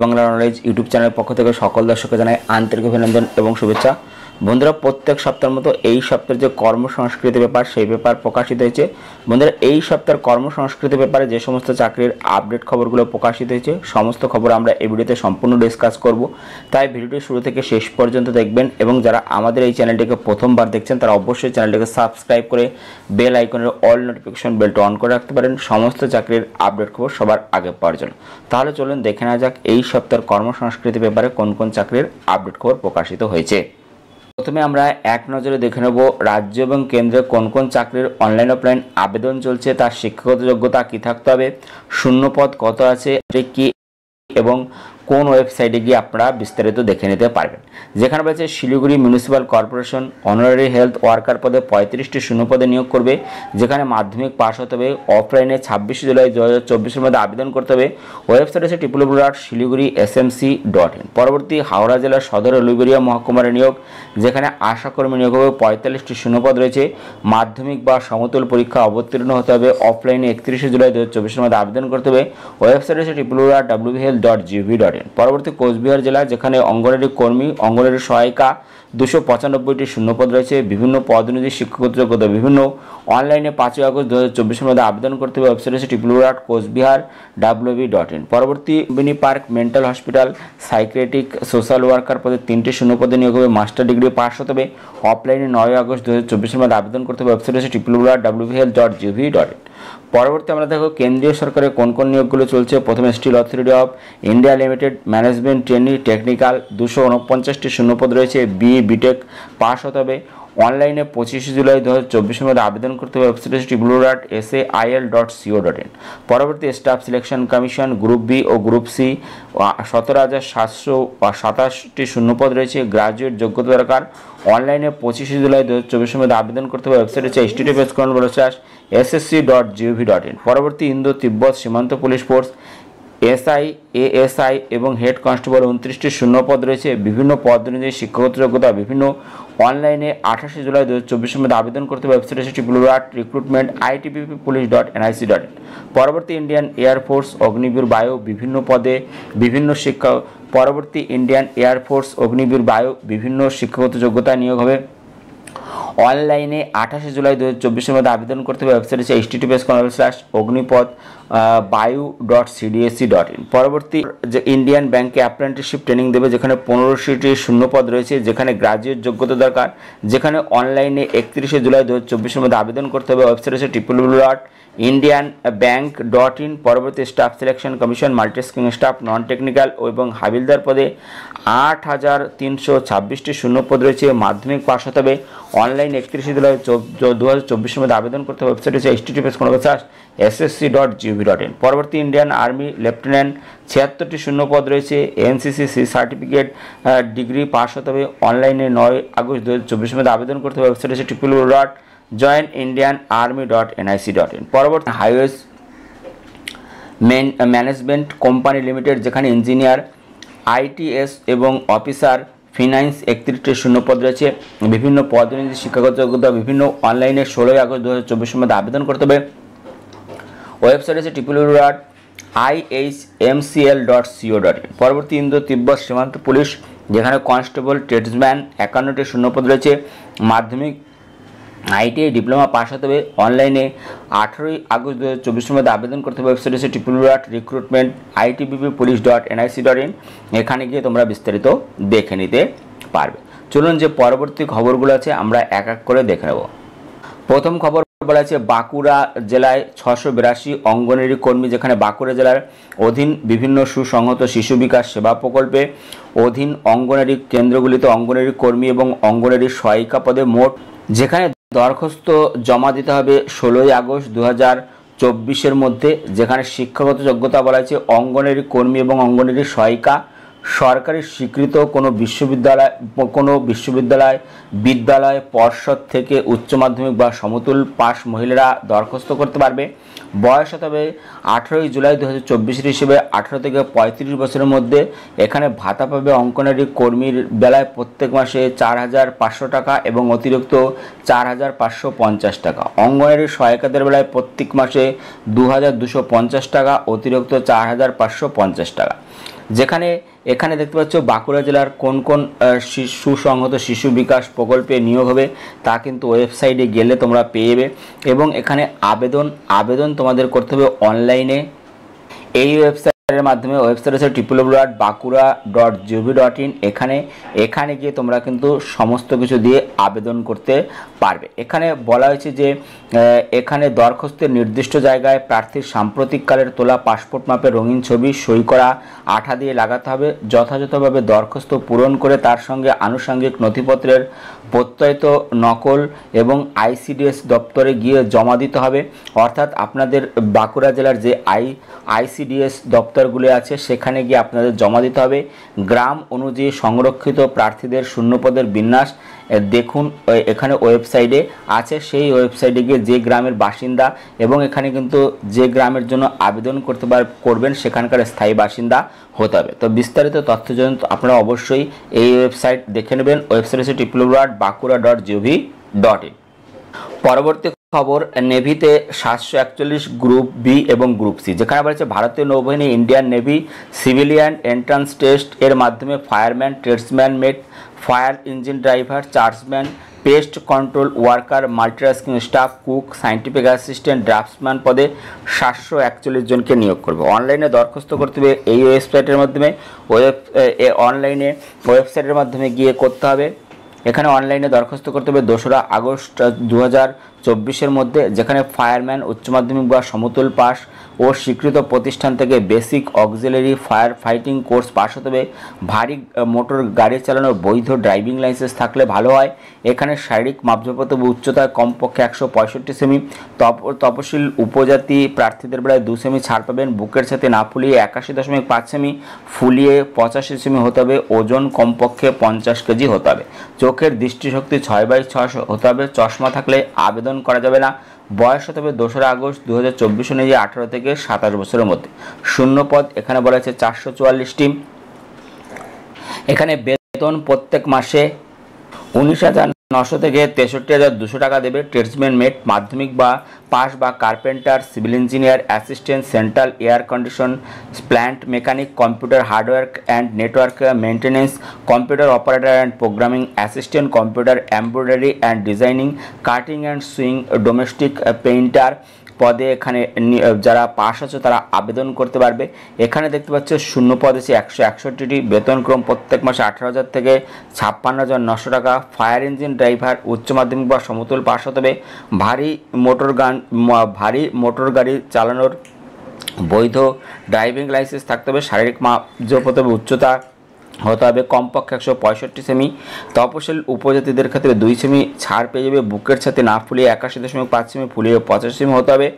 Bangla knowledge YouTube চ্যানেলের পক্ষ থেকে সকল দর্শককে জানাই আন্তরিক অভিনন্দন এবং শুভেচ্ছা। বন্ধুরা, প্রত্যেক সপ্তাহের মতো এই সপ্তাহের যে কর্মসংস্কৃতি ব্যাপার সেই ব্যাপার প্রকাশিত হয়েছে। বন্ধুরা, এই সপ্তাহের কর্মসংস্কৃতি ব্যাপারে যে সমস্ত চাকরির আপডেট খবরগুলো প্রকাশিত হয়েছে সমস্ত খবর আমরা এই ভিডিওতে সম্পূর্ণ ডিসকাস করব। তাই ভিডিওটি শুরু থেকে শেষ পর্যন্ত দেখবেন এবং যারা আমাদের এই চ্যানেলটিকে প্রথমবার দেখছেন তারা অবশ্যই চ্যানেলটিকে সাবস্ক্রাইব করে বেল আইকনের অল নোটিফিকেশন বেলটা অন করে রাখতে পারেন সমস্ত চাকরির আপডেট খবর সবার আগে পাওয়ার জন্য। তাহলে চলুন দেখে নেওয়া যাক এই সপ্তাহের কর্মসংস্কৃতি ব্যাপারে কোন কোন চাকরির আপডেট খবর প্রকাশিত হয়েছে। প্রথমে আমরা এক নজরে দেখে নেব রাজ্য এবং কেন্দ্রে কোন কোন চাকরির অনলাইন অফলাইন আবেদন চলছে, তার শিক্ষাগত যোগ্যতা কী থাকতে হবে, শূন্যপদ কত আছে, কি এবং কোন ওয়েবসাইটে গিয়ে আপনারা বিস্তারিত দেখে নিতে পারবেন। যেখানে বলেছে Siliguri municipal corporation honorary health worker পদে 35টি শূন্যপদে নিয়োগ করবে, যেখানে মাধ্যমিক পাস হতে হবে। অফলাইনে 26 জুলাই 2024 মধ্যে আবেদন করতে হবে। ওয়েবসাইট আছে www.শিলিগুড়ি.smc.in। পরবর্তী হাওড়া জেলার সদর উলুবেড়িয়া মহকুমার নিয়োগ, যেখানে আশাকর্মী নিয়োগ হবে। 45টি শূন্যপদ রয়েছে। মাধ্যমিক বা সমতুল পরীক্ষা অবতীর্ণ হতে হবে। অফলাইনে 31 জুলাই 2024 মধ্যে আবেদন করতে হবে। ওয়েবসাইট আছে www.whealth.gov.in। পরবর্তী কোচবিহার জেলা, যেখানে অঙ্গনওয়াড়ি কর্মী অঙ্গনওয়াড়ি সহায়িকা 295টি শূন্যপদ রয়েছে। বিভিন্ন পদ অনুযায়ী শিক্ষাগত যোগ্যতা বিভিন্ন। অনলাইনে 5 আগস্ট 2024 মধ্যে আবেদন করতে হবে। ওয়েবসাইট আছে www.coachbihar.wv.in। পরবর্তী Lumbini park mental hospital psychiatric social worker পদে 3টি শূন্যপদে নিয়োগ হবে। মাস্টার ডিগ্রি পাস হতে হবে। অফলাইনে 9 আগস্ট 2024 মধ্যে আবেদন করতে হবে। ওয়েবসাইট আছে www.whealth.gov.in। পরবর্তী আমরা দেখো কেন্দ্রীয় সরকারের কোন কোন নিয়োগগুলো চলছে। প্রথমে steel authority of India limited management trainee technical 249টি শূন্যপদ রয়েছে। বিএ বিটেক পাস হতে হবে। অনলাইনে 25 জুলাই 2024 মধ্যে আবেদন করতে হবে। Website www.sail.co.in। পরবর্তী staff selection commission group B ও গ্রুপ সি 17,727টি শূন্যপদ রয়েছে। গ্রাজুয়েট যোগ্যতা দরকার। অনলাইনে 25 জুলাই 2024 মধ্যে আবেদন করতে হবে। ওয়েবসাইট হচ্ছে https://ssc.gov.in। পরবর্তী ইন্দো তিব্বত সীমান্ত পুলিশ ফোর্স এসআই এএসআই এবং হেড কনস্টেবল 29টি শূন্যপদ রয়েছে। বিভিন্ন পদ অনুযায়ী শিক্ষাগত যোগ্যতা বিভিন্ন। অনলাইনে 28 জুলাই 2024 মধ্যে আবেদন করতে হবে। ওয়েবসাইট হচ্ছে www.recruitment.itbp.police.nic.in। পরবর্তী ইন্ডিয়ান এয়ারফোর্স অগ্নিবীর বায়ু বিভিন্ন পদে বিভিন্ন শিক্ষা। পরবর্তী ইন্ডিয়ান এয়ারফোর্স অগ্নিবীর বায়ু বিভিন্ন শিক্ষাগত যোগ্যতা নিয়োগ হবে। অনলাইনে 28 জুলাই 2024 মধ্যে আবেদন করতে হবে। ওয়েবসাইট হচ্ছে https://অগ্নিপথ.বায়ু.cdsc.in। পরবর্তী যে ইন্ডিয়ান ব্যাংকে অ্যাপ্রেন্টিসশিপ ট্রেনিং দেবে, যেখানে 15টি শূন্যপদ রয়েছে, যেখানে গ্রাজুয়েট যোগ্যতা দরকার, যেখানে অনলাইনে 31 জুলাই 2024 মধ্যে আবেদন করতে হবে। ওয়েবসাইট হচ্ছে www.indianbank.in। পরবর্তী staff selection commission multitasking staff non technical এবং হাবিলদার পদে 8,326টি শূন্যপদ রয়েছে। মাধ্যমিক পাস হতে হবে। অনলাইন 31 জুলাই 2024 মধ্যে আবেদন করতে হবে। ওয়েবসাইট হচ্ছে https://ssc.gov.in। পরবর্তী ইন্ডিয়ান আর্মি লেফটেন্যান্ট 76টি শূন্যপদ রয়েছে। NCC C certificate degree pass হতে হবে। অনলাইনে 9 আগস্ট 2024 মধ্যে আবেদন করতে হবে। ওয়েবসাইট হচ্ছে www.joinindianarmy.nic.in। পরবর্তী হাইওয়েজ ম্যানেজমেন্ট কোম্পানি লিমিটেড, যেখানে ইঞ্জিনিয়ার আইটিএস এবং অফিসার ফিনান্স 31টি শূন্যপদ রয়েছে। বিভিন্ন পদ অনুযায়ী শিক্ষাগত যোগ্যতা বিভিন্ন। অনলাইনে 16 আগস্ট 2024 মধ্যে আবেদন করতে হবে। ওয়েবসাইট আছে www.ihmcl.co.in। পরবর্তী ইন্দো তিব্বত সীমান্ত পুলিশ, যেখানে কনস্টেবল ট্রেডসম্যান 51টি শূন্যপদ রয়েছে। মাধ্যমিক আইটিআই ডিপ্লোমা পাস হতে হবে। অনলাইনে 18 আগস্ট 2024 মধ্যে আবেদন করতে হবে। ওয়েবসাইট হচ্ছে www.recruitment.itbp.police.nic.in। এখানে গিয়ে তোমরা বিস্তারিত দেখে নিতে পারবে। চলুন যে পরবর্তী খবরগুলো আছে আমরা এক এক করে দেখে নেব। প্রথম খবর বলা আছে বাঁকুড়া জেলায় 682 অঙ্গনওয়াড়ি কর্মী, যেখানে বাঁকুড়া জেলার অধীন বিভিন্ন সুসংহত শিশু বিকাশ সেবা প্রকল্পে অধীন অঙ্গনওয়াড়ি কেন্দ্রগুলিতে অঙ্গনওয়াড়ি কর্মী এবং অঙ্গনওয়াড়ি সহায়িকা পদে মোট, যেখানে দরখাস্ত জমা দিতে হবে 16 আগস্ট 2024 মধ্যে। যেখানে শিক্ষাগত যোগ্যতা বলা হয়েছে অঙ্গনওয়াড়ি কর্মী এবং অঙ্গনওয়াড়ি সহায়িকা সরকারি স্বীকৃত কোনো বিদ্যালয় পর্ষদ থেকে উচ্চ মাধ্যমিক বা সমতুল পাস মহিলারা দরখাস্ত করতে পারবে। বয়স হতে হবে 18 জুলাই 2024 হিসেবে 18 থেকে 35 বছরের মধ্যে। এখানে ভাতা পাবে অঙ্গনওয়াড়ি কর্মীর বেলায় প্রত্যেক মাসে 4,500 টাকা এবং অতিরিক্ত 4,550 টাকা। অঙ্গনওয়াড়ি সহায়িকাদের বেলায় প্রত্যেক মাসে 2,250 টাকা অতিরিক্ত 4,550 টাকা। যেখানে এখানে দেখতে পাচ্ছ বাঁকুড়া জেলার কোন কোন সুসংহত শিশু বিকাশ প্রকল্পে নিয়োগ হবে তা কিন্তু ওয়েবসাইটে গেলে তোমরা পেয়ে যাবে। এবং এখানে আবেদন তোমাদের করতে হবে অনলাইনে। এই ওয়েবসাইটের মাধ্যমে ওয়েবসাইট হচ্ছে www.bakura.gov.in। এখানে গিয়ে তোমরা কিন্তু সমস্ত কিছু দিয়ে আবেদন করতে পারবে। এখানে বলা হয়েছে যে এখানে দরখাস্তের নির্দিষ্ট জায়গায় প্রার্থীর সাম্প্রতিককালের তোলা পাসপোর্ট মাপের রঙিন ছবি সই করা আঠা দিয়ে লাগাতে হবে। যথাযথভাবে দরখাস্ত পূরণ করে তার সঙ্গে আনুষঙ্গিক নথিপত্রের প্রত্যয়িত নকল এবং আইসিডিএস দপ্তরে গিয়ে জমা দিতে হবে। অর্থাৎ আপনাদের বাঁকুড়া জেলার যে আইসিডিএস দপ্তরগুলি আছে সেখানে গিয়ে আপনাদের জমা দিতে হবে। গ্রাম অনুযায়ী সংরক্ষিত প্রার্থীদের শূন্যপদের বিন্যাস দেখুন এখানে ওয়েবসাইটে আছে। সেই ওয়েবসাইটে গিয়ে যে গ্রামের বাসিন্দা এবং এখানে কিন্তু যে গ্রামের জন্য আবেদন করবেন সেখানকার স্থায়ী বাসিন্দা হতে হবে। তো বিস্তারিত তথ্যের জন্য আপনারা অবশ্যই এই ওয়েবসাইট দেখে নেবেন। ওয়েবসাইট হচ্ছে www.bakura.gov.in। পরবর্তী খবর, নেভিতে 741 গ্রুপ বি এবং গ্রুপ সি, যেখানে বলেছে ভারতীয় নৌবাহিনী Indian navy civilian entrance test এর মাধ্যমে fireman, tradesman, mate, fire engine driver, chargeman, pest control worker, multitasking staff, cook, scientific assistant, draftsman পদে 741 জনকে নিয়োগ করবে। অনলাইনে দরখাস্ত করতে হবে এই ওয়েবসাইটের মাধ্যমে। অনলাইনে ওয়েবসাইটের মাধ্যমে গিয়ে করতে হবে। এখানে অনলাইনে দরখাস্ত করতে হবে 2রা আগস্ট 2024 মধ্যে। যেখানে ফায়ারম্যান উচ্চ মাধ্যমিক বা সমতুল পাস ও স্বীকৃত প্রতিষ্ঠান থেকে basic auxiliary fire fighting course pass হতে হবে। ভারী মোটর গাড়ি চালানোর বৈধ ড্রাইভিং লাইসেন্স থাকলে ভালো হয়। এখানে শারীরিক মাপজপত্র উচ্চতায় কমপক্ষে 165 সেমি। তপশিল উপজাতি প্রার্থীদের বেলায় 2 সেমি ছাড় পাবেন। বুকের সাথে না ফুলিয়ে 81.5 সেমি, ফুলিয়ে 85 সেমি হতে হবে। ওজন কমপক্ষে 50 কেজি হতে হবে। চোখের দৃষ্টিশক্তি 6/6 হতে হবে। চশমা থাকলে আবেদন করা যাবে না। বয়স হতে হবে 2রা আগস্ট 2024 অনুযায়ী 18 থেকে 27 বছরের মধ্যে। শূন্যপদ এখানে বলা হয়েছে 444টি। এখানে বেতন প্রত্যেক মাসে 19,900 থেকে 63,200 টাকা দেবে। ট্রেডসম্যান, মেট, মাধ্যমিক বা পাস বা carpenter, civil engineer, assistant, central air condition plant mechanic, computer hardware and network maintenance, computer operator and programming assistant, computer embroidery and designing, cutting and swing, domestic painter পদে এখানে যারা পাস আছে তারা আবেদন করতে পারবে। এখানে দেখতে পাচ্ছে শূন্যপদ আছে 161টি। বেতনক্রম প্রত্যেক মাসে 18,000 থেকে 56,900 টাকা। ফায়ার ইঞ্জিন ড্রাইভার উচ্চ মাধ্যমিক বা সমতুল পাস হতে হবে। ভারী মোটর গাড়ি চালানোর বৈধ ড্রাইভিং লাইসেন্স থাকতে হবে। শারীরিক মাপজপত্র উচ্চতা হতে হবে কমপক্ষে 165 সেমি। তপশিল উপজাতিদের ক্ষেত্রে 2 সেমি ছাড় পেয়ে যাবে। বুকের সাথে না ফুলিয়ে 81.5 সেমি, ফুলিয়ে 85 সেমি হতে হবে।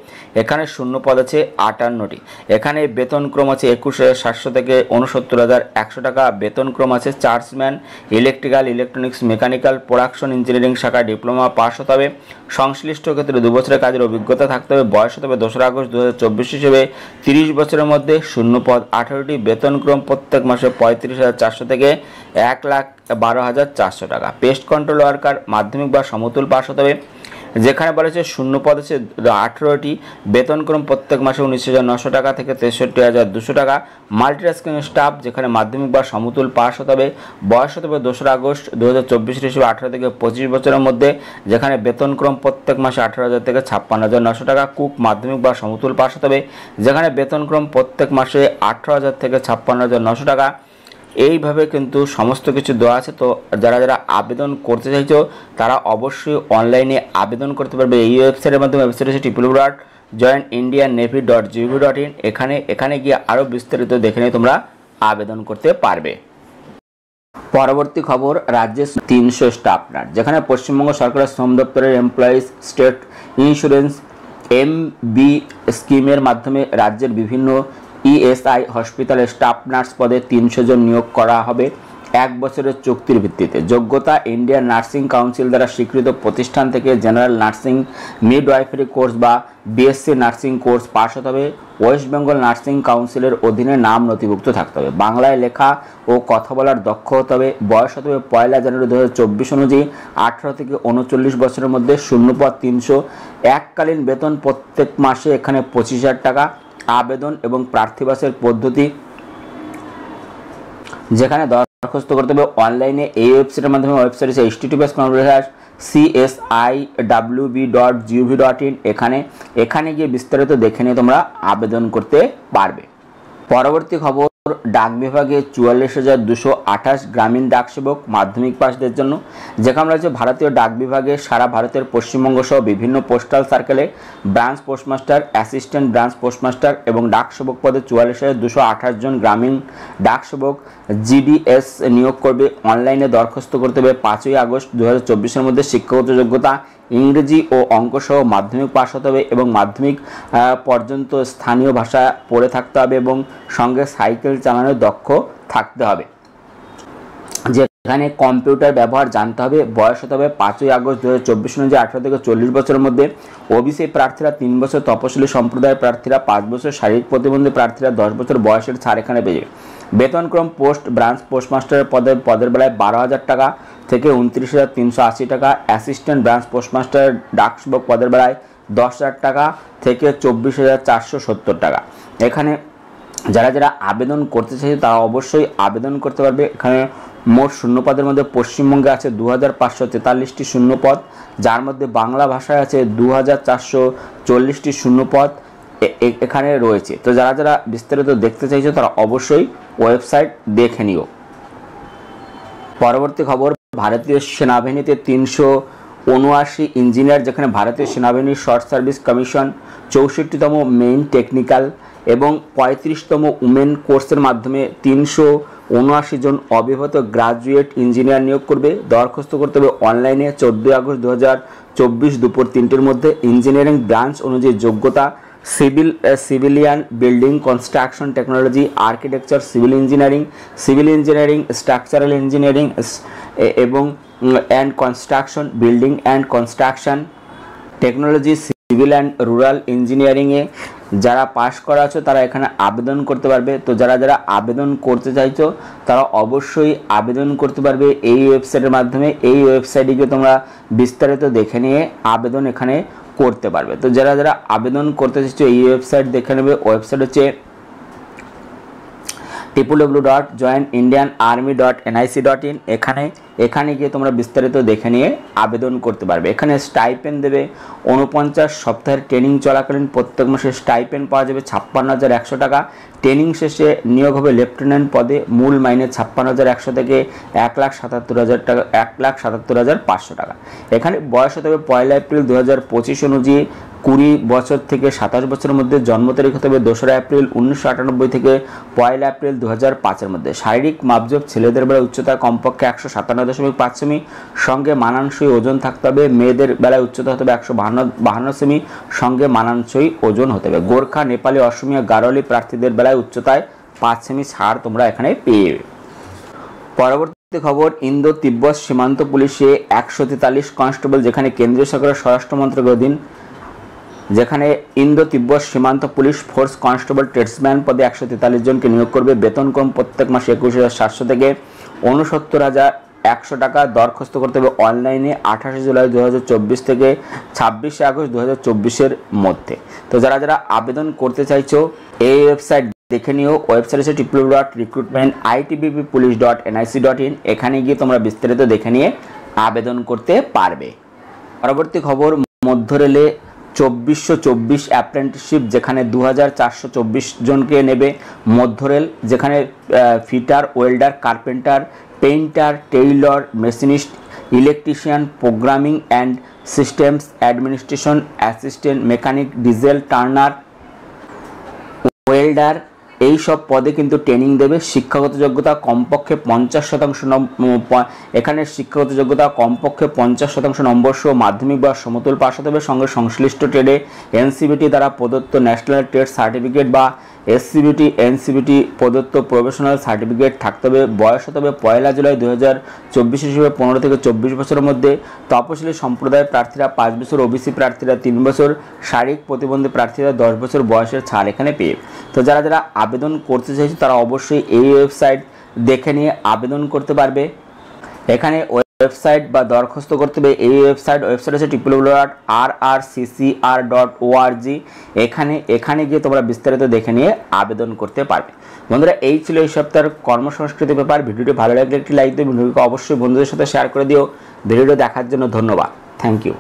এখানে শূন্যপদ আছে 58টি। এখানে বেতনক্রম আছে 21,700 থেকে 69,100 টাকা। বেতনক্রম আছে chargeman, electrical, electronics, mechanical, production engineering শাখায় ডিপ্লোমা পাস হতে হবে। সংশ্লিষ্ট ক্ষেত্রে 2 বছরের কাজের অভিজ্ঞতা থাকতে হবে। বয়স হতে হবে 2রা আগস্ট 2024 হিসেবে 30 বছরের মধ্যে। শূন্যপদ 18টি। বেতনক্রম প্রত্যেক মাসে 35,400 থেকে 1,12,400 টাকা। পেস্ট কন্ট্রোল ওয়ার্কার মাধ্যমিক বা সমতুল পাস হতে হবে। যেখানে বলা হয়েছে শূন্যপদ আছে 18টি। বেতনক্রম প্রত্যেক মাসে 19,900 টাকা থেকে 63,200 টাকা। মাল্টিটাস্কিং স্টাফ যেখানে মাধ্যমিক বা সমতুল পাস হতে হবে। বয়স হতে হবে 2রা আগস্ট 2024 হিসেবে 18 থেকে 25 বছরের মধ্যে। যেখানে বেতনক্রম প্রত্যেক মাসে 18,000 থেকে 56,900 টাকা। কুক মাধ্যমিক বা সমতুল পাস হতে হবে। যেখানে বেতনক্রম প্রত্যেক মাসে 18,000 থেকে 56,900 টাকা। এইভাবে কিন্তু সমস্ত কিছু দেওয়া আছে। তো যারা আবেদন করতে চাইছো তারা অবশ্যই অনলাইনে আবেদন করতে পারবে এই ওয়েবসাইটের মাধ্যমে। ওয়েবসাইট হচ্ছে www.joinindiannavy.gov.in। এখানে গিয়ে আরও বিস্তারিত দেখে নিয়ে তোমরা আবেদন করতে পারবে। পরবর্তী খবর, রাজ্যে 300 স্টাফ নার্স, যেখানে পশ্চিমবঙ্গ সরকারের শ্রম দপ্তরের এমপ্লয়িজ স্টেট ইন্স্যুরেন্স MB স্কিমের মাধ্যমে রাজ্যের বিভিন্ন ESI হসপিটালে স্টাফ নার্স পদে 300 জন নিয়োগ করা হবে 1 বছরের চুক্তির ভিত্তিতে। যোগ্যতা ইন্ডিয়ান নার্সিং কাউন্সিল দ্বারা স্বীকৃত প্রতিষ্ঠান থেকে জেনারেল নার্সিং, মিডওয়াইফারি কোর্স বা BSc নার্সিং কোর্স পাস হতে হবে। ওয়েস্ট বেঙ্গল নার্সিং কাউন্সিলের অধীনে নাম নথিভুক্ত থাকতে হবে। বাংলায় লেখা ও কথা বলার দক্ষ হতে হবে। বয়স হতে হবে 1 জানুয়ারি 2024 অনুযায়ী 18 থেকে 39 বছরের মধ্যে। শূন্যপদ 300। এককালীন বেতন প্রত্যেক মাসে এখানে 25,000 টাকা। আবেদন এবং প্রার্থীবাসের পদ্ধতি যেখানে দরখাস্ত করতে হবে অনলাইনে। এই ওয়েবসাইটের মাধ্যমে ওয়েবসাইট হচ্ছে https://csIwb.gov.in। এখানে গিয়ে বিস্তারিত দেখে নিয়ে তোমরা আবেদন করতে পারবে। পরবর্তী খবর, ডাক বিভাগে 44,228 গ্রামীণ ডাক সেবক মাধ্যমিক পাসদের জন্য। যেখানে রয়েছে ভারতীয় ডাক বিভাগে সারা ভারতের পশ্চিমবঙ্গ সহ বিভিন্ন পোস্টাল সার্কেলে branch postmaster, assistant branch postmaster এবং ডাক সেবক পদে 44,228 জন গ্রামীণ ডাক সেবক জিডিএস নিয়োগ করবে। অনলাইনে দরখাস্ত করতে হবে 5ই আগস্ট 2024-এর মধ্যে। শিক্ষাগত যোগ্যতা ইংরেজি ও অঙ্ক সহ মাধ্যমিক পাস হতে হবে এবং মাধ্যমিক পর্যন্ত স্থানীয় ভাষা পড়ে থাকতে হবে এবং সঙ্গে সাইকেল চালানোর দক্ষ থাকতে হবে। যেখানে কম্পিউটার ব্যবহার জানতে হবে। বয়স হতে হবে 5ই আগস্ট 2024 অনুযায়ী 18 থেকে 40 বছরের মধ্যে। ওবিসি প্রার্থীরা 3 বছর, তপশিলি সম্প্রদায়ের প্রার্থীরা 5 বছর, শারীরিক প্রতিবন্ধী প্রার্থীরা 10 বছর বয়সের ছাড় এখানে পেয়ে যাবে। বেতনক্রম, পোস্ট ব্রাঞ্চ পোস্টমাস্টারের পদের বেলায় 12,000 টাকা থেকে 29,380 টাকা। অ্যাসিস্ট্যান্ট ব্রাঞ্চ পোস্টমাস্টার ডাক সেবক পদের বেলায় 10,000 টাকা থেকে 24,470 টাকা। এখানে যারা আবেদন করতে চাইছে তারা অবশ্যই আবেদন করতে পারবে। এখানে মোট শূন্যপদের মধ্যে পশ্চিমবঙ্গে আছে 2,543টি শূন্যপদ, যার মধ্যে বাংলা ভাষায় আছে 2,440টি শূন্যপদ এখানে রয়েছে। তো যারা বিস্তারিত দেখতে চাইছো তারা অবশ্যই ওয়েবসাইট দেখে নিও। পরবর্তী খবর, ভারতীয় সেনাবাহিনীতে 379 ইঞ্জিনিয়ার, যেখানে ভারতীয় সেনাবাহিনীর শর্ট সার্ভিস কমিশন 64তম মেইন টেকনিক্যাল এবং 35তম উমেন কোর্সের মাধ্যমে 379 জন অবিবাহিত গ্রাজুয়েট ইঞ্জিনিয়ার নিয়োগ করবে। দরখাস্ত করতে হবে অনলাইনে 14 আগস্ট 2024 দুপুর 3টের মধ্যে। ইঞ্জিনিয়ারিং ব্রাঞ্চ অনুযায়ী যোগ্যতা civilian, building construction technology, architecture, civil engineering, structural engineering এবং and construction, building and construction technology, civil and rural ইঞ্জিনিয়ারিংয়ে যারা পাশ করা আছে তারা এখানে আবেদন করতে পারবে। তো যারা আবেদন করতে চাইছো তারা অবশ্যই আবেদন করতে পারবে এই ওয়েবসাইটের মাধ্যমে। এই ওয়েবসাইটে গিয়ে তোমরা বিস্তারিত দেখে নিয়ে আবেদন এখানে করতে পারবে। তো যারা আবেদন করতে চাইছো এই ওয়েবসাইট দেখে নেবে। ওয়েবসাইট হচ্ছে www.joinindianarmy.nic.in। এখানে গিয়ে তোমরা বিস্তারিত দেখে নিয়ে আবেদন করতে পারবে। এখানে স্টাইপেন্ড দেবে 49 সপ্তাহের ট্রেনিং চলাকালীন প্রত্যেক মাসে স্টাইপেন্ড পাওয়া যাবে 56,100 টাকা। ট্রেনিং শেষে নিয়োগ হবে লেফটেন্যান্ট পদে, মূল মাইনে 56,100 থেকে 1,77,000 টাকা, 1,77,500 টাকা। এখানে বয়স হতে হবে 1 এপ্রিল 2025 অনুযায়ী 20 বছর থেকে 27 বছরের মধ্যে। জন্ম তারিখ হতে হবে 2 এপ্রিল 1998 থেকে 1 এপ্রিল 2005-এর মধ্যে। শারীরিক মাপজোক, ছেলেদের বেলায় উচ্চতা কমপক্ষে 157.5 সেমি, সঙ্গে মানানসই ওজন থাকতে হবে। মেয়েদের বেলায় উচ্চতা হতে হবে 152 সেমি, সঙ্গে মানানসই ওজন হতে হবে। গোর্খা, নেপালি, অসমিয়া, গারোয়ালি প্রার্থীদের বেলায় উচ্চতায় 5 সেমি ছাড় তোমরা এখানে পেয়ে যাবে। পরবর্তী খবর, ইন্দো তিব্বত সীমান্ত পুলিশে 143 কনস্টেবল, যেখানে কেন্দ্রীয় সরকারের স্বরাষ্ট্র মন্ত্রকের অধীন। যেখানে ইন্দো তিব্বত সীমান্ত পুলিশ ফোর্স কনস্টেবল ট্রেডসম্যান পদে 143 জনকে নিয়োগ করবে। বেতনক্রম প্রত্যেক মাসে 21,700 থেকে 69,100 টাকা। দরখাস্ত করতে হবে অনলাইনে 28 জুলাই 2024 থেকে 26 আগস্ট 2024-এর মধ্যে। তো যারা আবেদন করতে চাইছো এই ওয়েবসাইট দেখে নিও। ওয়েবসাইট হচ্ছে www.itbppolice.nic.in। এখানে গিয়ে তোমরা বিস্তারিত দেখে নিয়ে আবেদন করতে পারবে। পরবর্তী খবর, মধ্য রেলে 2424 অ্যাপ্রেন্টিসশিপ, যেখানে 2,424 জনকে নেবে মধ্য রেল। যেখানে fitter, welder, carpenter, painter, tailor, machinist, electrician, programming and systems administration assistant, mechanic, diesel turner, welder, এই সব পদে কিন্তু ট্রেনিং দেবে। শিক্ষাগত যোগ্যতা কমপক্ষে 50%, এখানে শিক্ষাগত যোগ্যতা কমপক্ষে 50% নম্বর সহ মাধ্যমিক বা সমতুল পাস হতে হবে। সঙ্গে সংশ্লিষ্ট ট্রেডে এনসিবিটি দ্বারা প্রদত্ত ন্যাশনাল ট্রেড সার্টিফিকেট বা এনসিবিটি প্রদত্ত প্রফেশনাল সার্টিফিকেট থাকতে হবে। বয়স হতে হবে 1 জুলাই 2024 হিসেবে 15 থেকে 24 বছরের মধ্যে। তপশিলি সম্প্রদায়ের প্রার্থীরা 5 বছর, ওবিসি প্রার্থীরা 3 বছর, শারীরিক প্রতিবন্ধী প্রার্থীরা 10 বছর বয়সের ছাড় এখানে পেয়ে। তো যারা আবেদন করতে চাইছে তারা অবশ্যই এই ওয়েবসাইট দেখে নিয়ে আবেদন করতে পারবে। এখানে ওয়েবসাইট বা দরখাস্ত করতে হবে এই ওয়েবসাইট হচ্ছে www.rrccr.org। এখানে গিয়ে তোমরা বিস্তারিত দেখে নিয়ে আবেদন করতে পারবে। বন্ধুরা, এই ছিল এই সপ্তাহের কর্মসংস্কৃতি ব্যাপার। ভিডিওটি ভালো লাগলে একটি লাইক দিও, ভিডিওকে অবশ্যই বন্ধুদের সাথে শেয়ার করে দিও। ভিডিওটি দেখার জন্য ধন্যবাদ। Thank you.